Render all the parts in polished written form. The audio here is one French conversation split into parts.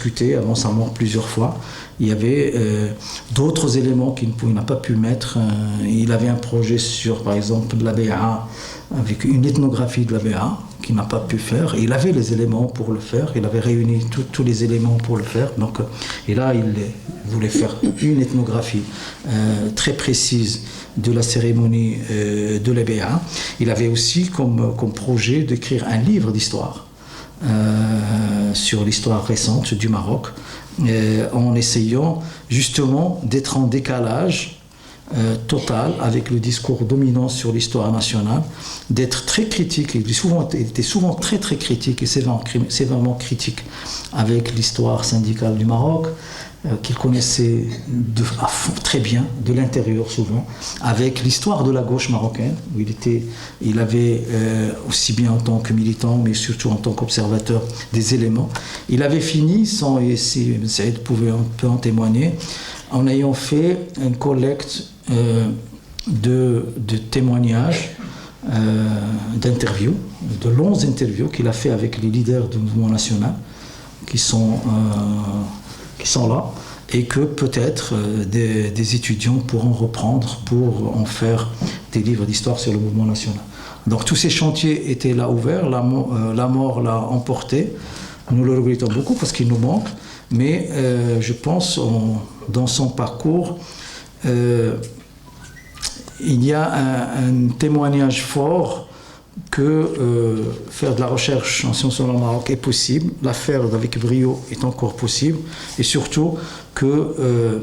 discuté avant sa mort plusieurs fois. Il y avait d'autres éléments qu'il n'a pas pu mettre. Il avait un projet sur, par exemple, la Béa, avec une ethnographie de la Béa, qu'il n'a pas pu faire. Et il avait les éléments pour le faire. Il avait réuni tous les éléments pour le faire. Donc, et là, il voulait faire une ethnographie très précise de la cérémonie de la Béa. Il avait aussi comme projet d'écrire un livre d'histoire sur l'histoire récente du Maroc, en essayant justement d'être en décalage total avec le discours dominant sur l'histoire nationale, d'être très critique. Il était souvent très très critique et sévèrement critique avec l'histoire syndicale du Maroc, qu'il connaissait très bien, de l'intérieur souvent, avec l'histoire de la gauche marocaine, où il avait aussi bien en tant que militant, mais surtout en tant qu'observateur, des éléments. Il avait fini, et si Saïd peut en témoigner, en ayant fait une collecte de témoignages, d'interviews, de longues interviews qu'il a fait avec les leaders du mouvement national, qui sont là, et que peut-être des étudiants pourront reprendre pour en faire des livres d'histoire sur le mouvement national. Donc tous ces chantiers étaient là ouverts, la mort l'a emporté. Nous le regrettons beaucoup parce qu'il nous manque, mais je pense dans son parcours, il y a un témoignage fort que faire de la recherche en sciences au Maroc est possible, la faire avec brio est encore possible, et surtout que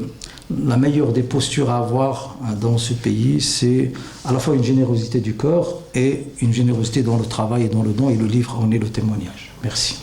la meilleure des postures à avoir dans ce pays, c'est à la fois une générosité du corps et une générosité dans le travail et dans le don, et le livre en est le témoignage. Merci.